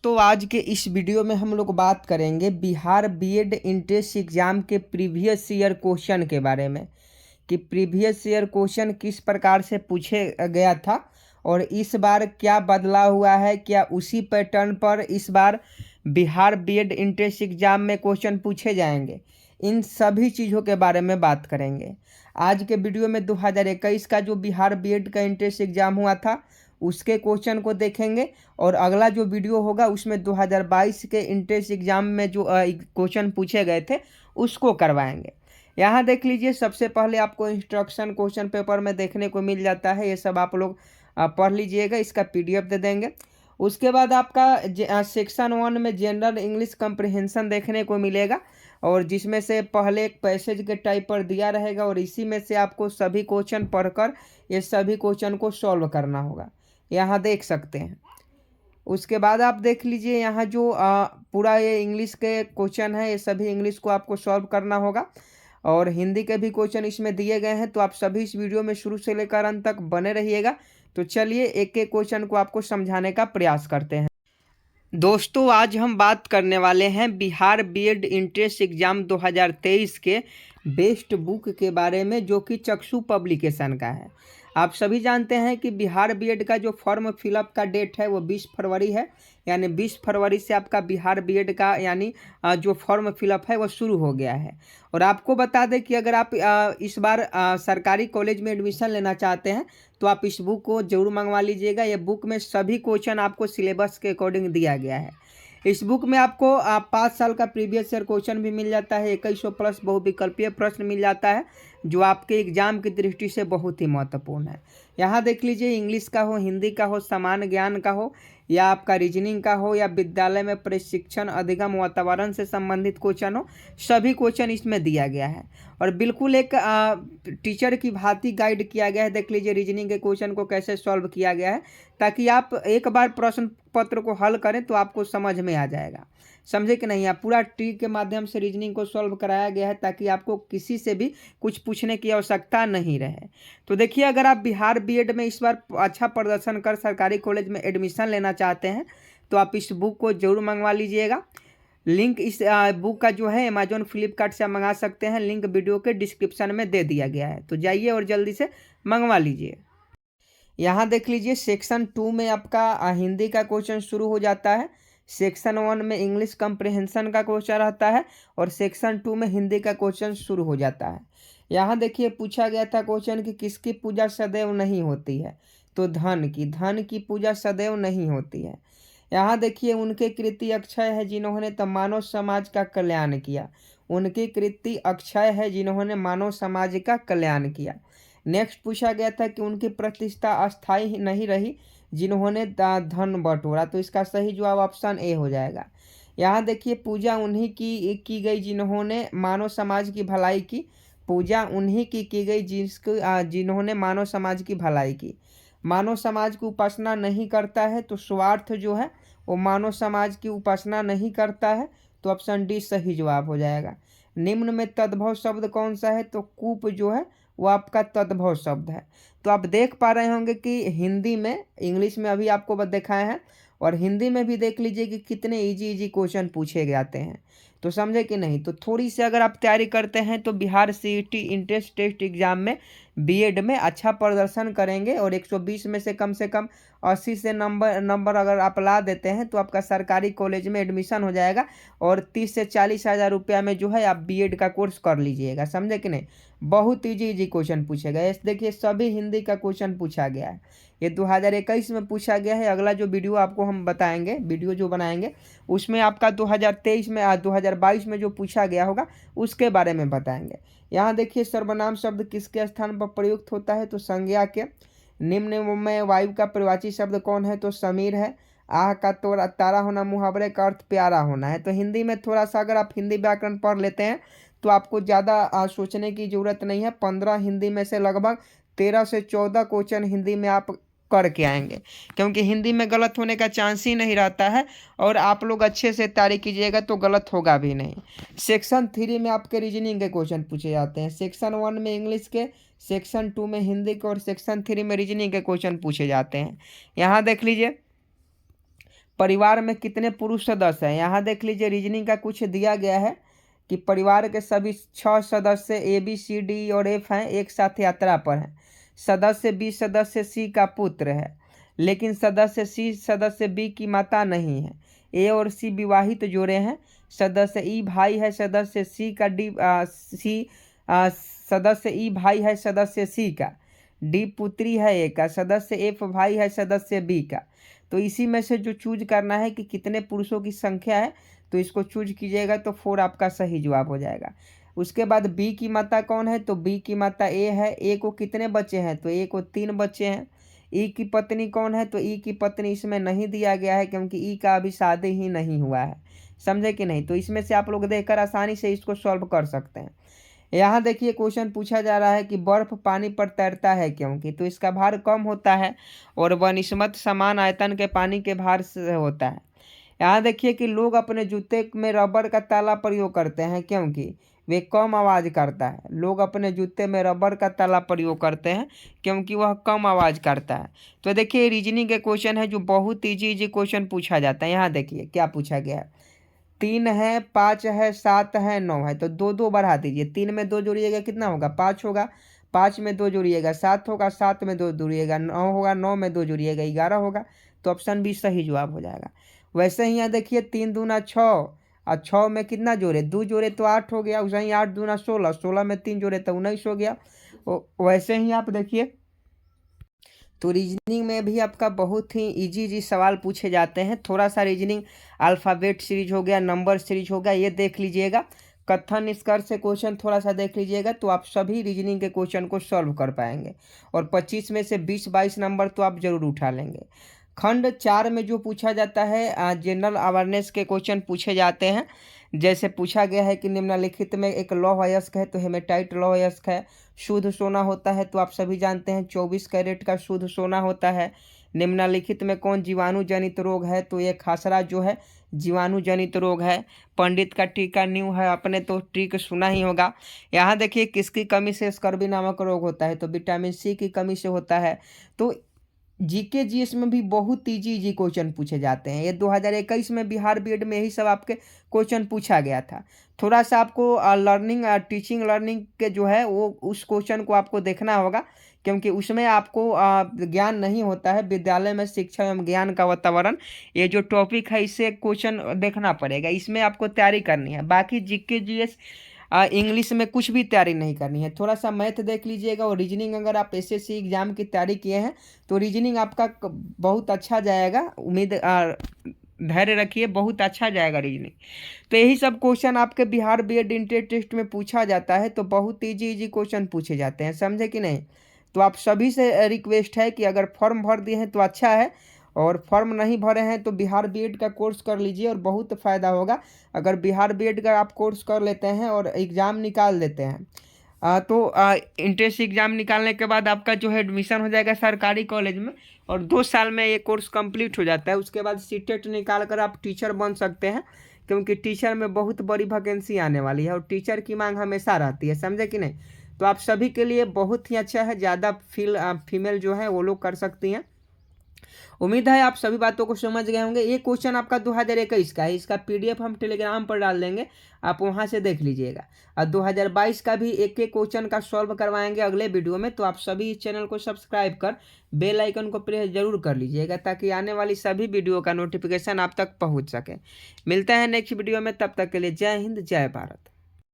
तो आज के इस वीडियो में हम लोग बात करेंगे बिहार बीएड एंट्रेंस एग्ज़ाम के प्रीवियस ईयर क्वेश्चन के बारे में कि प्रीवियस ईयर क्वेश्चन किस प्रकार से पूछे गया था और इस बार क्या बदलाव हुआ है, क्या उसी पैटर्न पर इस बार बिहार बीएड एंट्रेंस एग्ज़ाम में क्वेश्चन पूछे जाएंगे। इन सभी चीज़ों के बारे में बात करेंगे। आज के वीडियो में 2021 का जो बिहार बीएड का एंट्रेंस एग्ज़ाम हुआ था उसके क्वेश्चन को देखेंगे और अगला जो वीडियो होगा उसमें 2022 के एंट्रेंस एग्ज़ाम में जो क्वेश्चन पूछे गए थे उसको करवाएंगे। यहाँ देख लीजिए, सबसे पहले आपको इंस्ट्रक्शन क्वेश्चन पेपर में देखने को मिल जाता है। ये सब आप लोग पढ़ लीजिएगा, इसका पीडीएफ दे देंगे। उसके बाद आपका सेक्शन 1 में जनरल इंग्लिश कम्प्रिहेंशन देखने को मिलेगा और जिसमें से पहले एक पैसेज के टाइप पर दिया रहेगा और इसी में से आपको सभी क्वेश्चन पढ़कर ये सभी क्वेश्चन को सॉल्व करना होगा। यहाँ देख सकते हैं। उसके बाद आप देख लीजिए, यहाँ जो पूरा ये इंग्लिश के क्वेश्चन है, ये सभी इंग्लिश को आपको सॉल्व करना होगा और हिंदी के भी क्वेश्चन इसमें दिए गए हैं। तो आप सभी इस वीडियो में शुरू से लेकर अंत तक बने रहिएगा। तो चलिए एक एक क्वेश्चन को आपको समझाने का प्रयास करते हैं। दोस्तों, आज हम बात करने वाले हैं बिहार बीएड एंट्रेंस एग्ज़ाम 2023 के बेस्ट बुक के बारे में, जो कि चक्षु पब्लिकेशन का है। आप सभी जानते हैं कि बिहार बीएड का जो फॉर्म फिलअप का डेट है वो 20 फरवरी है, यानी 20 फरवरी से आपका बिहार बीएड का यानी जो फॉर्म फिलअप है वो शुरू हो गया है। और आपको बता दें कि अगर आप इस बार सरकारी कॉलेज में एडमिशन लेना चाहते हैं तो आप इस बुक को जरूर मंगवा लीजिएगा। ये बुक में सभी क्वेश्चन आपको सिलेबस के अकॉर्डिंग दिया गया है। इस बुक में आपको 5 साल का प्रीवियस ईयर क्वेश्चन भी मिल जाता है, 2100 प्लस बहुविकल्पीय प्रश्न मिल जाता है, जो आपके एग्जाम की दृष्टि से बहुत ही महत्वपूर्ण है। यहाँ देख लीजिए, इंग्लिश का हो, हिंदी का हो, सामान्य ज्ञान का हो या आपका रीजनिंग का हो या विद्यालय में प्रशिक्षण अधिगम वातावरण से संबंधित क्वेश्चन हो, सभी क्वेश्चन इसमें दिया गया है और बिल्कुल एक टीचर की भांति गाइड किया गया है। देख लीजिए रीजनिंग के क्वेश्चन को कैसे सॉल्व किया गया है, ताकि आप एक बार प्रश्न पत्र को हल करें तो आपको समझ में आ जाएगा। समझे कि नहीं? आप पूरा ट्रिक के माध्यम से रीजनिंग को सॉल्व कराया गया है ताकि आपको किसी से भी कुछ पूछने की आवश्यकता नहीं रहे। तो देखिए, अगर आप बिहार बीएड में इस बार अच्छा प्रदर्शन कर सरकारी कॉलेज में एडमिशन लेना चाहते हैं तो आप इस बुक को जरूर मंगवा लीजिएगा। लिंक इस बुक का जो है अमेजोन फ्लिपकार्ट से आप मंगा सकते हैं। लिंक वीडियो के डिस्क्रिप्शन में दे दिया गया है, तो जाइए और जल्दी से मंगवा लीजिए। यहाँ देख लीजिए, सेक्शन 2 में आपका हिंदी का क्वेश्चन शुरू हो जाता है। सेक्शन 1 में इंग्लिश कम्प्रिहेंशन का क्वेश्चन रहता है और सेक्शन 2 में हिंदी का क्वेश्चन शुरू हो जाता है। यहाँ देखिए, पूछा गया था क्वेश्चन कि किसकी पूजा सदैव नहीं होती है, तो धन की पूजा सदैव नहीं होती है। यहाँ देखिए, उनके कृति अक्षय है जिन्होंने तो मानव समाज का कल्याण किया। उनकी कृति अक्षय है जिन्होंने मानव समाज का कल्याण किया। नेक्स्ट पूछा गया था कि उनकी प्रतिष्ठा अस्थायी नहीं रही जिन्होंने धन बटोरा, तो इसका सही जवाब ऑप्शन ए हो जाएगा। यहाँ देखिए, पूजा उन्हीं की गई जिन्होंने मानव समाज की भलाई की। पूजा उन्हीं की गई जिन्होंने मानव समाज की भलाई की। मानव समाज की उपासना नहीं करता है, तो स्वार्थ जो है वो मानव समाज की उपासना नहीं करता है, तो ऑप्शन डी सही जवाब हो जाएगा। निम्न में तद्भव शब्द कौन सा है, तो कूप जो है वो आपका तद्भव शब्द है। तो आप देख पा रहे होंगे कि हिंदी में, इंग्लिश में अभी आपको दिखाए हैं और हिंदी में भी देख लीजिए कि कितने इजी क्वेश्चन पूछे जाते हैं। तो समझे कि नहीं? तो थोड़ी सी अगर आप तैयारी करते हैं तो Bihar CET entrance test exam में बीएड में अच्छा प्रदर्शन करेंगे और 120 में से कम 80 से नंबर अगर आप ला देते हैं तो आपका सरकारी कॉलेज में एडमिशन हो जाएगा और 30 से 40 हज़ार रुपया में जो है आप बीएड का कोर्स कर लीजिएगा। समझे कि नहीं? बहुत इजी क्वेश्चन पूछेगा। ये देखिए, सभी हिंदी का क्वेश्चन पूछा गया है। ये 2021 में पूछा गया है। अगला जो वीडियो आपको हम बताएंगे, वीडियो जो बनाएंगे उसमें आपका 2023 में 2022 में जो पूछा गया होगा उसके बारे में बताएंगे। यहाँ देखिए, सर्वनाम शब्द किसके स्थान पर प्रयुक्त होता है, तो संज्ञा के। निम्न में वायु का प्रवाची शब्द कौन है, तो समीर है। आह का तो तारा होना मुहावरे का अर्थ प्यारा होना है। तो हिंदी में थोड़ा सा अगर आप हिंदी व्याकरण पढ़ लेते हैं तो आपको ज़्यादा सोचने की ज़रूरत नहीं है। 15 हिंदी में से लगभग 13 से 14 क्वेश्चन हिंदी में आप करके आएंगे, क्योंकि हिंदी में गलत होने का चांस ही नहीं रहता है और आप लोग अच्छे से तैयारी कीजिएगा तो गलत होगा भी नहीं। सेक्शन 3 में आपके रीजनिंग के क्वेश्चन पूछे जाते हैं। सेक्शन 1 में इंग्लिश के, सेक्शन 2 में हिंदी के और सेक्शन 3 में रीजनिंग के क्वेश्चन पूछे जाते हैं। यहाँ देख लीजिए, परिवार में कितने पुरुष सदस्य हैं। यहाँ देख लीजिए रीजनिंग का कुछ दिया गया है कि परिवार के सभी 6 सदस्य ABCD और F हैं, एक साथ यात्रा पर हैं। सदस्य B सदस्य C का पुत्र है, लेकिन सदस्य C सदस्य B की माता नहीं है। A और C विवाहित जोड़े हैं। सदस्य E भाई है सदस्य C का सदस्य E भाई है सदस्य C का। D पुत्री है A का। सदस्य F भाई है सदस्य B का। तो इसी में से जो चूज करना है कि कितने पुरुषों की संख्या है, तो इसको चूज कीजिएगा तो 4 आपका सही जवाब हो जाएगा। उसके बाद B की माता कौन है, तो B की माता A है। A को कितने बच्चे हैं, तो A को 3 बच्चे हैं। E की पत्नी कौन है, तो E की पत्नी इसमें नहीं दिया गया है क्योंकि E का अभी शादी ही नहीं हुआ है, समझे कि नहीं। तो इसमें से आप लोग देखकर आसानी से इसको सॉल्व कर सकते हैं। यहाँ देखिए क्वेश्चन पूछा जा रहा है कि बर्फ पानी पर तैरता है क्योंकि, तो इसका भार कम होता है और बनिस्बत समान आयतन के पानी के भार से होता है। यहाँ देखिए कि लोग अपने जूते में रबर का ताला प्रयोग करते हैं क्योंकि वे कम आवाज़ करता है। लोग अपने जूते में रबर का ताला प्रयोग करते हैं क्योंकि वह कम आवाज़ करता है। तो देखिए रीजनिंग के क्वेश्चन है जो बहुत इजी क्वेश्चन पूछा जाता है। यहाँ देखिए क्या पूछा गया है, 3 है, 5 है, 7 है, 9 है, तो 2 बढ़ा दीजिए। 3 में 2 जोड़िएगा कितना होगा, 5 होगा। 5 में 2 जोड़िएगा 7 होगा। 7 में 2 जोड़िएगा 9 होगा। 9 में 2 जोड़िएगा 11 होगा। तो ऑप्शन बी सही जवाब हो जाएगा। वैसे ही यहाँ देखिए 3 दूना 6 और 6 में कितना जोड़े, 2 जोड़े तो 8 हो गया। वैसे ही 8 दूना 16, 16 में 3 जोड़े तो 19 हो गया। वैसे ही आप देखिए तो रीजनिंग में भी आपका बहुत ही इजी सवाल पूछे जाते हैं। थोड़ा सा रीजनिंग अल्फ़ाबेट सीरीज हो गया, नंबर सीरीज हो गया, ये देख लीजिएगा। कथन निष्कर्ष से क्वेश्चन थोड़ा सा देख लीजिएगा तो आप सभी रीजनिंग के क्वेश्चन को सॉल्व कर पाएंगे और 25 में से 20-22 नंबर तो आप जरूर उठा लेंगे। खंड 4 में जो पूछा जाता है जनरल अवेयरनेस के क्वेश्चन पूछे जाते हैं। जैसे पूछा गया है कि निम्नलिखित में एक लौह अयस्क है, तो हेमेटाइट लौह अयस्क है। शुद्ध सोना होता है, तो आप सभी जानते हैं 24 कैरेट का शुद्ध सोना होता है। निम्नलिखित में कौन जीवाणु जनित रोग है, तो ये खसरा जो है जीवाणु जनित रोग है। पंडित का टीका न्यू है, अपने तो ट्रिक सुना ही होगा। यहाँ देखिए किसकी कमी से स्कर्वी नामक रोग होता है, तो विटामिन C की कमी से होता है। तो जीके जीएस में भी बहुत इजी क्वेश्चन पूछे जाते हैं। ये 2021 में बिहार बीएड में यही सब आपके क्वेश्चन पूछा गया था। थोड़ा सा आपको लर्निंग टीचिंग लर्निंग के जो है वो उस क्वेश्चन को आपको देखना होगा क्योंकि उसमें आपको ज्ञान नहीं होता है। विद्यालय में शिक्षा एवं ज्ञान का वातावरण, ये जो टॉपिक है इससे क्वेश्चन देखना पड़ेगा, इसमें आपको तैयारी करनी है। बाकी जीके जीएस इंग्लिश में कुछ भी तैयारी नहीं करनी है। थोड़ा सा मैथ देख लीजिएगा और रीजनिंग अगर आप एसएससी एग्जाम की तैयारी किए हैं तो रीजनिंग आपका बहुत अच्छा जाएगा। उम्मीद धैर्य रखिए, बहुत अच्छा जाएगा रीजनिंग। तो यही सब क्वेश्चन आपके बिहार बीएड इंटर टेस्ट में पूछा जाता है। तो बहुत इजी क्वेश्चन पूछे जाते हैं, समझे कि नहीं। तो आप सभी से रिक्वेस्ट है कि अगर फॉर्म भर दिए हैं तो अच्छा है, और फॉर्म नहीं भरे हैं तो बिहार बीएड का कोर्स कर लीजिए और बहुत फ़ायदा होगा। अगर बिहार बीएड का आप कोर्स कर लेते हैं और एग्ज़ाम निकाल लेते हैं तो इंट्रेंस एग्ज़ाम निकालने के बाद आपका जो है एडमिशन हो जाएगा सरकारी कॉलेज में और 2 साल में ये कोर्स कंप्लीट हो जाता है। उसके बाद सीटेट निकाल कर आप टीचर बन सकते हैं क्योंकि टीचर में बहुत बड़ी वैकेंसी आने वाली है और टीचर की मांग हमेशा रहती है, समझे कि नहीं। तो आप सभी के लिए बहुत ही अच्छा है, ज़्यादा फीमेल जो है वो लोग कर सकती हैं। उम्मीद है आप सभी बातों को समझ गए होंगे। ये क्वेश्चन आपका 2021 का है, इसका पीडीएफ हम टेलीग्राम पर डाल देंगे, आप वहां से देख लीजिएगा। और 2022 का भी एक एक क्वेश्चन का सॉल्व करवाएंगे अगले वीडियो में। तो आप सभी इस चैनल को सब्सक्राइब कर बेल आइकन को प्रेस जरूर कर लीजिएगा ताकि आने वाली सभी वीडियो का नोटिफिकेशन आप तक पहुँच सके। मिलते हैं नेक्स्ट वीडियो में, तब तक के लिए जय हिंद जय भारत।